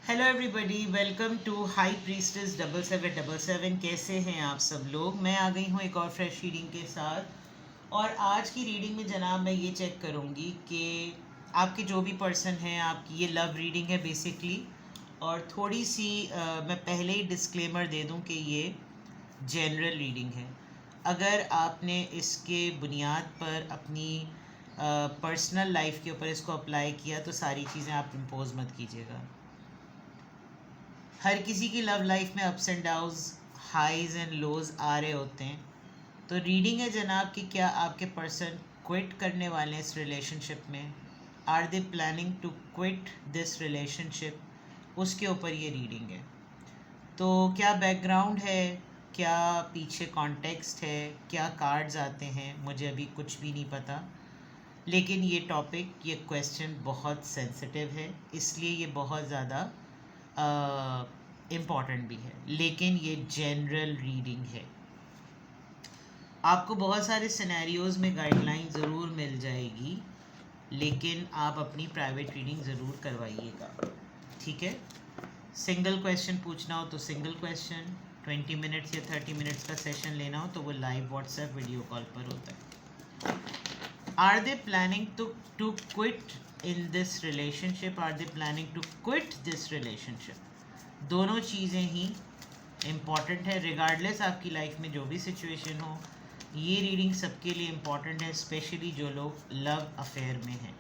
Hello everybody, welcome to high priestess 7777। कैसे हैं आप सब लोग। मैं आ गई हूँ एक और फ्रेश रीडिंग के साथ। और आज की रीडिंग में जनाब मैं ये चेक करूँगी कि आपके जो भी पर्सन हैं, आपकी ये लव रीडिंग है बेसिकली। और थोड़ी सी मैं पहले ही डिस्क्लेमर दे दूँ कि ये जनरल रीडिंग है। अगर आपने इसके बुनियाद पर अपनी पर्सनल लाइफ के ऊपर इसको अप्लाई किया तो सारी चीज़ें आप इम्पोज मत कीजिएगा। हर किसी की लव लाइफ में ups and downs, highs and lows आ रहे होते हैं। तो रीडिंग है जनाब कि क्या आपके पर्सन क्विट करने वाले हैं इस रिलेशनशिप में। Are they planning to quit this relationship, उसके ऊपर ये रीडिंग है। तो क्या बैकग्राउंड है, क्या पीछे कॉन्टेक्स्ट है, क्या कार्ड्स आते हैं, मुझे अभी कुछ भी नहीं पता। लेकिन ये टॉपिक, ये क्वेश्चन बहुत सेंसिटिव है, इसलिए ये बहुत ज़्यादा इम्पॉर्टेंट भी है। लेकिन ये जनरल रीडिंग है। आपको बहुत सारे सिनेरियोज़ में गाइडलाइन ज़रूर मिल जाएगी, लेकिन आप अपनी प्राइवेट रीडिंग ज़रूर करवाइएगा, ठीक है। सिंगल क्वेश्चन पूछना हो तो सिंगल क्वेश्चन, 20 मिनट्स या 30 मिनट्स का सेशन लेना हो तो वो लाइव व्हाट्सएप वीडियो कॉल पर होता है। Are they planning to quit in this relationship, are they planning to quit this relationship. दोनों चीज़ें ही इम्पॉर्टेंट है, रिगार्डलेस आपकी लाइफ में जो भी सिचुएशन हो। ये रीडिंग सबके लिए इम्पॉर्टेंट है, स्पेशली जो लोग लव अफेयर में हैं,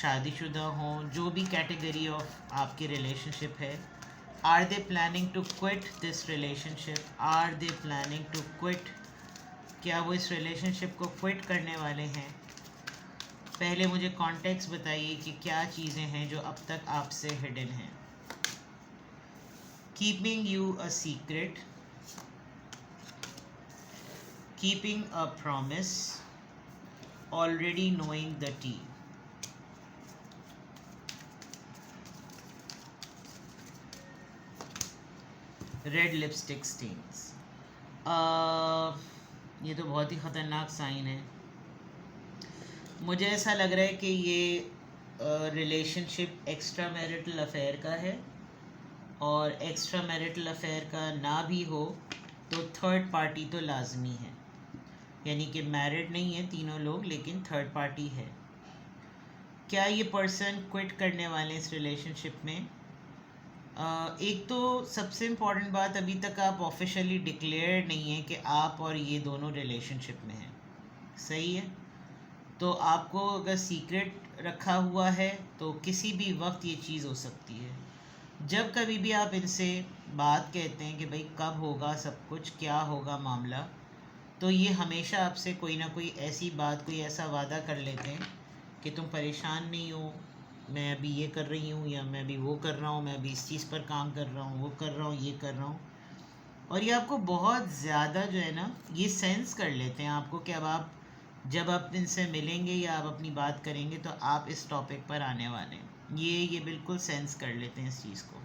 शादीशुदा हों, जो भी कैटेगरी ऑफ आपकी रिलेशनशिप है। Are they planning to quit this relationship, are they planning to quit, क्या वो इस रिलेशनशिप को क्विट करने वाले हैं। पहले मुझे कॉन्टेक्स्ट बताइए कि क्या चीज़ें हैं जो अब तक आपसे हिडन हैं। Keeping you a secret, keeping a promise, already knowing the tea. Red lipstick stains. ये तो बहुत ही ख़तरनाक साइन है। मुझे ऐसा लग रहा है कि ये रिलेशनशिप एक्स्ट्रा मैरिटल अफेयर का है, और एक्स्ट्रा मैरिटल अफेयर का ना भी हो तो थर्ड पार्टी तो लाजमी है। यानी कि मैरिड नहीं है तीनों लोग, लेकिन थर्ड पार्टी है। क्या ये पर्सन क्विट करने वाले इस रिलेशनशिप में। एक तो सबसे इम्पॉर्टेंट बात, अभी तक आप ऑफिशियली डिक्लेयर नहीं है कि आप और ये दोनों रिलेशनशिप में हैं, सही है। तो आपको अगर सीक्रेट रखा हुआ है तो किसी भी वक्त ये चीज़ हो सकती है। जब कभी भी आप इनसे बात कहते हैं कि भाई कब होगा सब कुछ, क्या होगा मामला, तो ये हमेशा आपसे कोई ना कोई ऐसी बात, कोई ऐसा वादा कर लेते हैं कि तुम परेशान नहीं हो, मैं अभी ये कर रही हूँ, या मैं अभी वो कर रहा हूँ, मैं अभी इस चीज़ पर काम कर रहा हूँ, वो कर रहा हूँ, ये कर रहा हूँ। और ये आपको बहुत ज़्यादा जो है ना, ये सेंस कर लेते हैं आपको कि अब आप, जब आप इनसे मिलेंगे या आप अपनी बात करेंगे तो आप इस टॉपिक पर आने वाले हैं। ये बिल्कुल सेंस कर लेते हैं इस चीज़ को।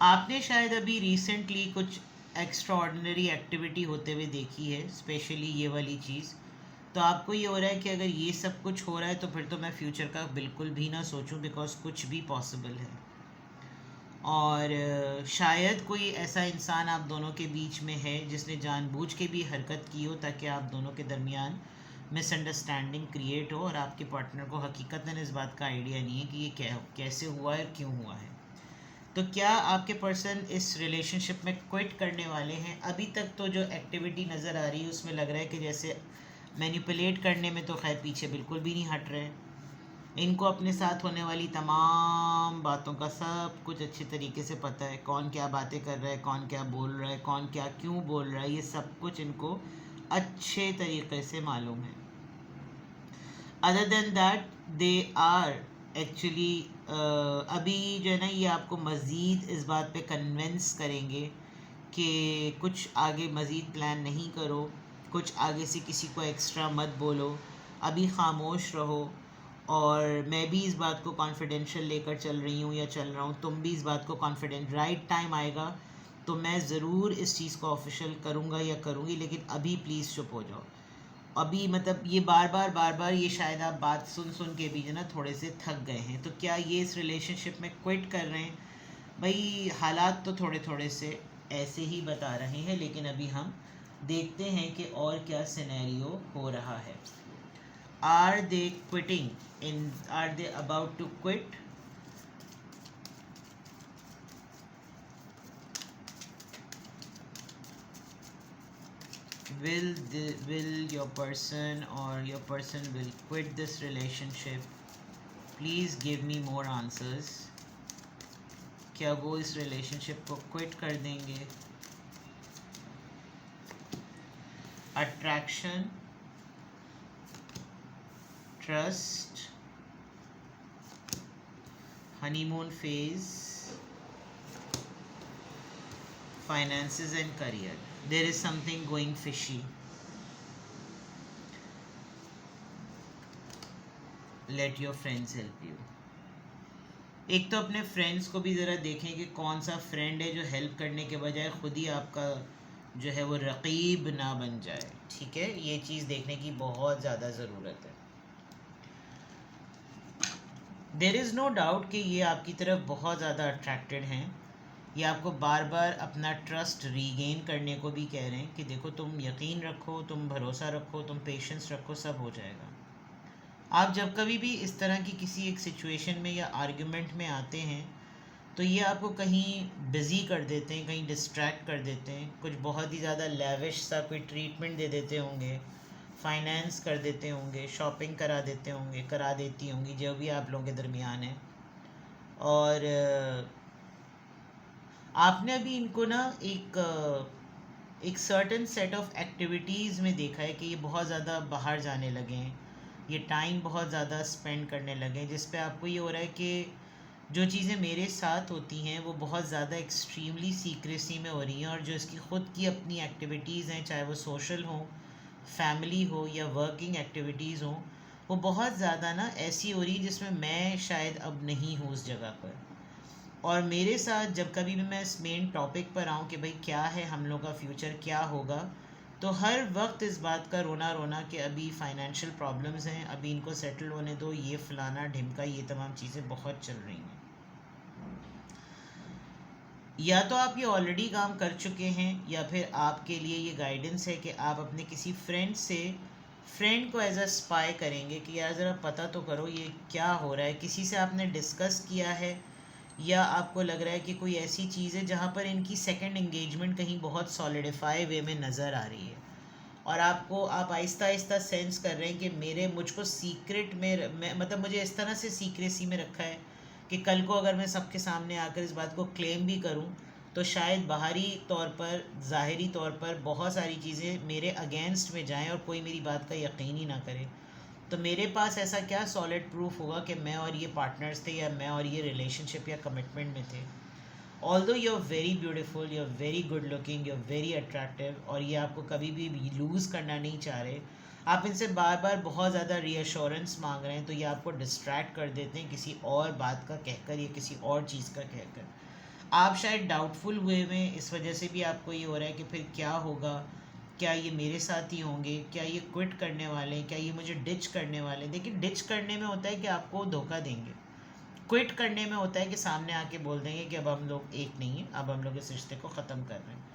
आपने शायद अभी रिसेंटली कुछ एक्स्ट्रा ऑर्डिनरी एक्टिविटी होते हुए देखी है, स्पेशली ये वाली चीज़। तो आपको ये हो रहा है कि अगर ये सब कुछ हो रहा है तो फिर तो मैं फ्यूचर का बिल्कुल भी ना सोचूं, बिकॉज कुछ भी पॉसिबल है। और शायद कोई ऐसा इंसान आप दोनों के बीच में है जिसने जानबूझ के भी हरकत की हो ताकि आप दोनों के दरमियान मिसअंडरस्टैंडिंग क्रिएट हो, और आपके पार्टनर को हकीकतन इस बात का आइडिया नहीं है कि ये कैसे हुआ है और क्यों हुआ है। तो क्या आपके पर्सन इस रिलेशनशिप में क्विट करने वाले हैं। अभी तक तो जो एक्टिविटी नज़र आ रही है उसमें लग रहा है कि जैसे मैनिपुलेट करने में तो खैर पीछे बिल्कुल भी नहीं हट रहे। इनको अपने साथ होने वाली तमाम बातों का सब कुछ अच्छे तरीके से पता है, कौन क्या बातें कर रहा है, कौन क्या बोल रहा है, कौन क्या क्यों बोल रहा है, ये सब कुछ इनको अच्छे तरीके से मालूम है। Other than that they are actually अभी जो है ना, ये आपको मज़ीद इस बात पे कन्विंस करेंगे कि कुछ आगे मज़ीद प्लान नहीं करो, कुछ आगे से किसी को एक्स्ट्रा मत बोलो, अभी खामोश रहो। और मैं भी इस बात को कॉन्फिडेंशियल लेकर चल रही हूँ या चल रहा हूँ, तुम भी इस बात को कॉन्फिडेंट, राइट टाइम आएगा तो मैं ज़रूर इस चीज़ को ऑफिशियल करूँगा या करूँगी, लेकिन अभी प्लीज़ चुप हो जाओ। अभी मतलब ये बार बार ये शायद आप बात सुन सुन के भी जो ना थोड़े से थक गए हैं, तो क्या ये इस रिलेशनशिप में क्विट कर रहे हैं? भाई हालात तो थोड़े थोड़े से ऐसे ही बता रहे हैं, लेकिन अभी हम देखते हैं कि और क्या सिनेरियो हो रहा है. Are they quitting in, are they about to quit? Will your person or your person will quit this relationship? Please give me more answers. क्या वो इस रिलेशनशिप को क्विट कर देंगे? Attraction, trust, honeymoon phase, finances and career. There is something going fishy. Let your friends help you. एक तो अपने friends को भी ज़रा देखें कि कौन सा फ्रेंड है जो हेल्प करने के बजाय खुद ही आपका जो है वो रकीब ना बन जाए. ठीक है, ये चीज़ देखने की बहुत ज़्यादा ज़रूरत है. देयर इज़ नो डाउट कि ये आपकी तरफ बहुत ज़्यादा अट्रैक्टेड हैं. ये आपको बार बार अपना ट्रस्ट रीगेन करने को भी कह रहे हैं कि देखो तुम यकीन रखो, तुम भरोसा रखो, तुम पेशेंस रखो, सब हो जाएगा. आप जब कभी भी इस तरह की किसी एक सिचुएशन में या आर्ग्यूमेंट में आते हैं तो ये आपको कहीं बिज़ी कर देते हैं, कहीं डिस्ट्रैक्ट कर देते हैं, कुछ बहुत ही ज़्यादा लेविश सा कोई ट्रीटमेंट दे देते होंगे, फाइनेंस कर देते होंगे, शॉपिंग करा देते होंगे, करा देती होंगी, जो भी आप लोगों के दरमियान है. और आपने अभी इनको ना एक सर्टेन सेट ऑफ एक्टिविटीज़ में देखा है कि ये बहुत ज़्यादा बाहर जाने लगे हैं, ये टाइम बहुत ज़्यादा स्पेंड करने लगे हैं, जिस पे आपको ये हो रहा है कि जो चीज़ें मेरे साथ होती हैं वो बहुत ज़्यादा एक्सट्रीमली सीक्रेसी में हो रही हैं, और जो इसकी ख़ुद की अपनी एक्टिविटीज़ हैं, चाहे वो सोशल हो, फैमिली हो या वर्किंग एक्टिविटीज़ हो, वो बहुत ज़्यादा ना ऐसी हो रही है जिसमें मैं शायद अब नहीं हूँ उस जगह पर. और मेरे साथ जब कभी भी मैं इस मेन टॉपिक पर आऊँ कि भाई क्या है हम लोग का फ्यूचर, क्या होगा, तो हर वक्त इस बात का रोना रोना कि अभी फाइनेंशियल प्रॉब्लम्स हैं, अभी इनको सेटल होने दो, ये फलाना ढिमका, ये तमाम चीज़ें बहुत चल रही हैं. या तो आप ये ऑलरेडी काम कर चुके हैं, या फिर आपके लिए ये गाइडेंस है कि आप अपने किसी फ्रेंड को एज अ स्पाई करेंगे कि यार ज़रा पता तो करो ये क्या हो रहा है. किसी से आपने डिस्कस किया है, या आपको लग रहा है कि कोई ऐसी चीज़ है जहाँ पर इनकी सेकंड एंगेजमेंट कहीं बहुत सॉलिडिफाई वे में नज़र आ रही है, और आप आहिस्ता आहिस्ता सेंस कर रहे हैं कि मुझको सीक्रेट में मतलब मुझे इस तरह से सीक्रेसी में रखा है कि कल को अगर मैं सबके सामने आकर इस बात को क्लेम भी करूं तो शायद बाहरी तौर पर, ज़ाहिरी तौर पर बहुत सारी चीज़ें मेरे अगेंस्ट में जाएं और कोई मेरी बात का यकीन ही ना करे. तो मेरे पास ऐसा क्या सॉलिड प्रूफ होगा कि मैं और ये पार्टनर्स थे, या मैं और ये रिलेशनशिप या कमिटमेंट में थे. Although you are very beautiful, you are very good looking, you are very attractive, और ये आपको कभी भी लूज़ करना नहीं चाह रहे, आप इनसे बार बार बहुत ज़्यादा रीअश्योरेंस मांग रहे हैं, तो ये आपको डिस्ट्रैक्ट कर देते हैं किसी और बात का कहकर या किसी और चीज़ का कहकर. आप शायद डाउटफुल हुए में इस वजह से भी आपको ये हो रहा है कि फिर क्या होगा, क्या ये मेरे साथ ही होंगे, क्या ये क्विट करने वाले हैं, क्या ये मुझे डिच करने वाले हैं. देखिए, डिच करने में होता है कि आपको धोखा देंगे, क्विट करने में होता है कि सामने आके बोल देंगे कि अब हम लोग एक नहीं हैं, अब हम लोग इस रिश्ते को ख़त्म कर रहे हैं.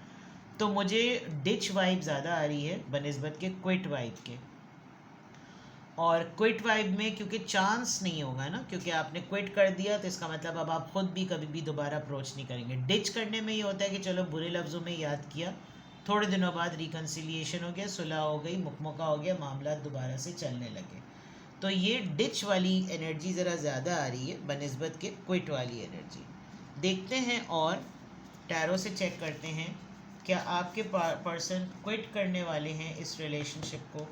तो मुझे डिच वाइब ज़्यादा आ रही है बनिस्बत के क्विट वाइब के. और क्विट वाइब में क्योंकि चांस नहीं होगा ना, क्योंकि आपने क्विट कर दिया तो इसका मतलब अब आप ख़ुद भी कभी भी दोबारा अप्रोच नहीं करेंगे. डिच करने में ये होता है कि चलो बुरे लफ्ज़ों में याद किया, थोड़े दिनों बाद रिकन्सिलिएशन हो गया, सुलह हो गई, मुकमका हो गया, मामला दोबारा से चलने लगे. तो ये डिच वाली एनर्जी ज़रा ज़्यादा आ रही है बनिस्बत के क्विट वाली एनर्जी. देखते हैं और टैरो से चेक करते हैं क्या आपके पर्सन क्विट करने वाले हैं इस रिलेशनशिप को.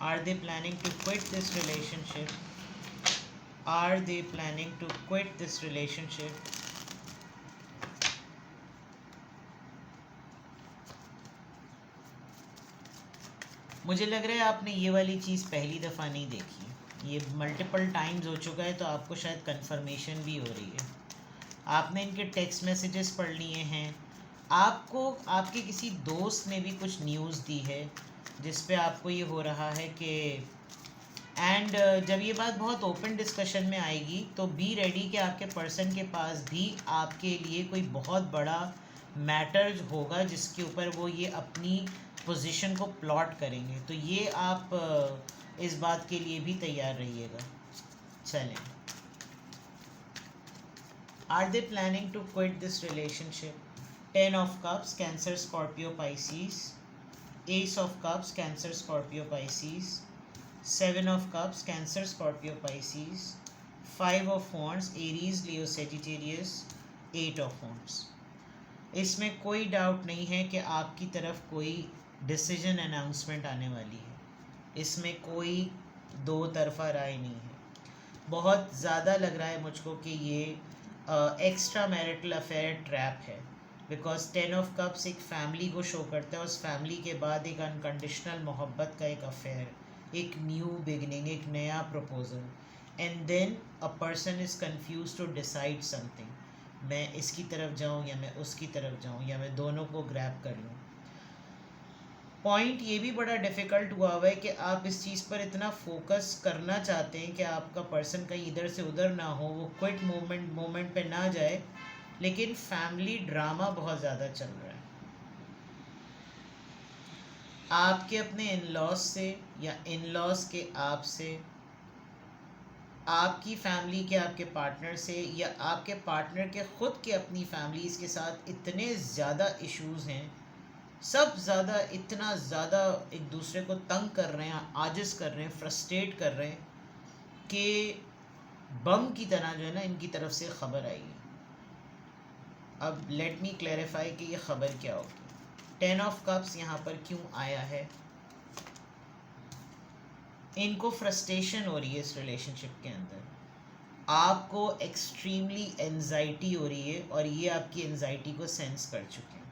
Are they planning to quit this relationship? Are they planning to quit this relationship? मुझे लग रहा है आपने ये वाली चीज़ पहली दफ़ा नहीं देखी, ये मल्टीपल टाइम्स हो चुका है, तो आपको शायद कंफर्मेशन भी हो रही है. आपने इनके टेक्स्ट मैसेजेस पढ़ लिए हैं, आपको आपके किसी दोस्त ने भी कुछ न्यूज़ दी है, जिस पे आपको ये हो रहा है कि एंड जब ये बात बहुत ओपन डिस्कशन में आएगी तो बी रेडी कि आपके पर्सन के पास भी आपके लिए कोई बहुत बड़ा मैटर्स होगा जिसके ऊपर वो ये अपनी पोजीशन को प्लॉट करेंगे। तो ये आप इस बात के लिए भी तैयार रहिएगा। चलें, are they planning to quit this relationship? 10 of cups, Cancer, Scorpio, Pisces. Ace of cups, Cancer, Scorpio, Pisces. 7 of cups, Cancer, Scorpio, Pisces. 5 of wands, Aries, Leo, Sagittarius. 8 of wands. इसमें कोई डाउट नहीं है कि आपकी तरफ कोई decision announcement आने वाली है। इसमें कोई दो तरफा राय नहीं है। बहुत ज़्यादा लग रहा है मुझको कि ये एक्स्ट्रा मैरिटल अफेयर ट्रैप है, बिकॉज 10 ऑफ कप्स एक फैमिली को शो करता है, उस फैमिली के बाद एक अनकंडीशनल मोहब्बत का एक अफेयर, एक न्यू बिगनिंग, एक नया proposal, and then a person is confuse to decide something, मैं इसकी तरफ जाऊँ या मैं उसकी तरफ जाऊँ या मैं दोनों को ग्रैब कर लूँ। पॉइंट ये भी बड़ा डिफ़िकल्ट हुआ है कि आप इस चीज़ पर इतना फोकस करना चाहते हैं कि आपका पर्सन कहीं इधर से उधर ना हो, वो क्विट मोमेंट पे ना जाए, लेकिन फैमिली ड्रामा बहुत ज़्यादा चल रहा है। आपके अपने इन लॉज से या इन लॉज के आप से, आपकी फैमिली के आपके पार्टनर से, या आपके पार्टनर के ख़ुद के अपनी फैमिलीज़ के साथ इतने ज़्यादा इश्यूज़ हैं, सब ज़्यादा इतना ज़्यादा एक दूसरे को तंग कर रहे हैं, आजिज़ कर रहे हैं, फ्रस्ट्रेट कर रहे हैं कि बम की तरह जो है ना इनकी तरफ से ख़बर आएगी। अब लेट मी क्लैरिफाई कि ये ख़बर क्या होगी। 10 ऑफ कप्स यहाँ पर क्यों आया है? इनको फ्रस्ट्रेशन हो रही है इस रिलेशनशिप के अंदर, आपको एक्सट्रीमली एंजाइटी हो रही है और ये आपकी एंजाइटी को सेंस कर चुके हैं,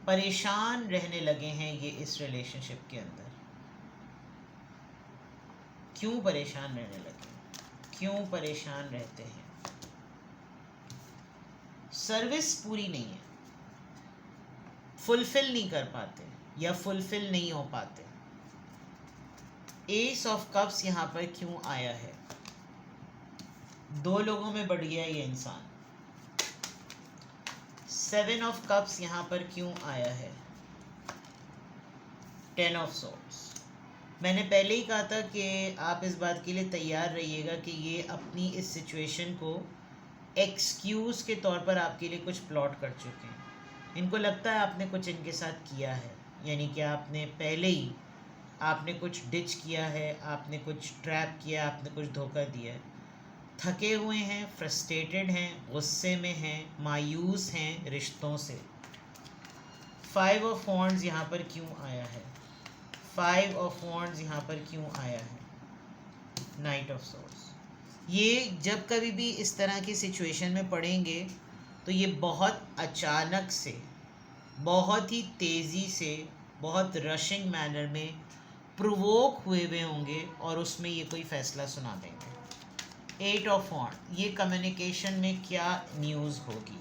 परेशान रहने लगे हैं ये इस रिलेशनशिप के अंदर। क्यों परेशान रहने लगे, क्यों परेशान रहते हैं? सर्विस पूरी नहीं है, फुलफिल नहीं कर पाते या फुलफिल नहीं हो पाते। एस ऑफ कप्स यहाँ पर क्यों आया है? दो लोगों में बढ़ गया ये इंसान। 7 ऑफ कप्स यहाँ पर क्यों आया है? 10 ऑफ सोर्ड्स। मैंने पहले ही कहा था कि आप इस बात के लिए तैयार रहिएगा कि ये अपनी इस सिचुएशन को एक्सक्यूज़ के तौर पर आपके लिए कुछ प्लॉट कर चुके हैं। इनको लगता है आपने कुछ इनके साथ किया है, यानी कि आपने पहले ही आपने कुछ डिच किया है, आपने कुछ ट्रैप किया, आपने कुछ धोखा दिया है। थके हुए हैं, फ्रस्ट्रेटेड हैं, गुस्से में हैं, मायूस हैं रिश्तों से। 5 ऑफ वॉन्ड्स यहाँ पर क्यों आया है? 5 ऑफ वॉन्ड्स यहाँ पर क्यों आया है? Night of swords. ये जब कभी भी इस तरह की सिचुएशन में पड़ेंगे तो ये बहुत अचानक से, बहुत ही तेज़ी से, बहुत रशिंग मैनर में प्रोवोक हुए होंगे और उसमें ये कोई फ़ैसला सुना देंगे। 8 ऑफ वॉन्ड, ये कम्युनिकेशन में क्या न्यूज़ होगी?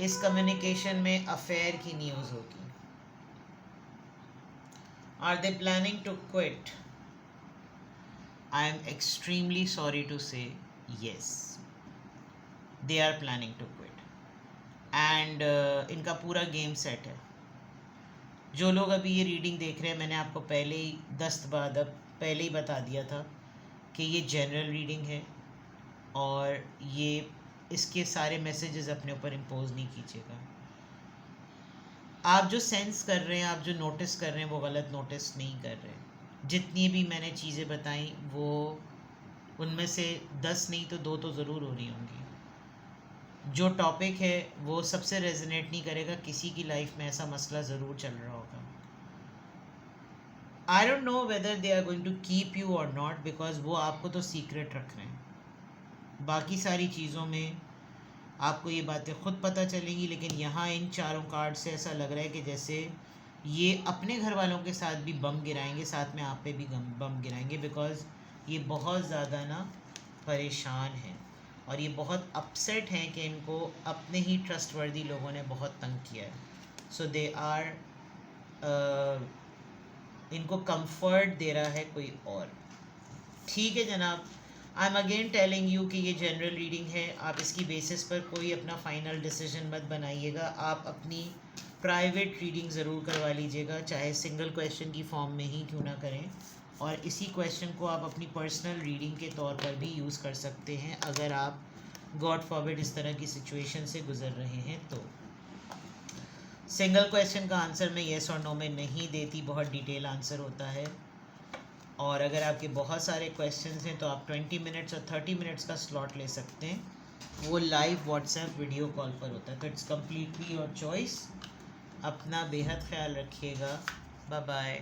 इस कम्युनिकेशन में अफेयर की न्यूज़ होगी। Are they planning to quit? I am extremely sorry to say yes, they are planning to quit and इनका पूरा गेम सेट है। जो लोग अभी ये रीडिंग देख रहे हैं, मैंने आपको पहले ही दस्तबादब पहले ही बता दिया था कि ये जनरल रीडिंग है और ये इसके सारे मैसेजेस अपने ऊपर इम्पोज नहीं कीजिएगा। आप जो सेंस कर रहे हैं, आप जो नोटिस कर रहे हैं, वो गलत नोटिस नहीं कर रहे हैं। जितनी भी मैंने चीज़ें बताई वो उनमें से 10 नहीं तो 2 तो ज़रूर हो रही होंगी। जो टॉपिक है वो सबसे रेजोनेट नहीं करेगा, किसी की लाइफ में ऐसा मसला ज़रूर चल रहा होगा। I don't know whether they are going to keep you और नॉट, बिकॉज वो आपको तो सीक्रेट रख रहे हैं। बाकी सारी चीज़ों में आपको ये बातें खुद पता चलेंगी, लेकिन यहाँ इन चारों कार्ड से ऐसा लग रहा है कि जैसे ये अपने घर वालों के साथ भी बम गिराएंगे, साथ में आप पे भी बम गिराएंगे, बिकॉज ये बहुत ज़्यादा ना परेशान हैं और ये बहुत अपसेट हैं कि इनको अपने ही ट्रस्टवर्दी लोगों ने बहुत तंग किया है। सो दे आर इनको कंफर्ट दे रहा है कोई और। ठीक है जनाब, I am again telling you कि ये जनरल रीडिंग है, आप इसकी बेसिस पर कोई अपना फाइनल डिसीजन मत बनाइएगा। आप अपनी प्राइवेट रीडिंग ज़रूर करवा लीजिएगा, चाहे सिंगल क्वेश्चन की फॉर्म में ही क्यों ना करें, और इसी क्वेश्चन को आप अपनी पर्सनल रीडिंग के तौर पर भी यूज़ कर सकते हैं अगर आप गॉड फॉरबिड इस तरह की सिचुएशन से गुज़र रहे हैं तो। सिंगल क्वेश्चन का आंसर मैं येस और नो में नहीं देती, बहुत डिटेल आंसर होता है। और अगर आपके बहुत सारे क्वेश्चंस हैं तो आप 20 मिनट्स और 30 मिनट्स का स्लॉट ले सकते हैं, वो लाइव व्हाट्सएप वीडियो कॉल पर होता है। तो इट्स कम्प्लीटली योर चॉइस। अपना बेहद ख्याल रखिएगा। Bye bye.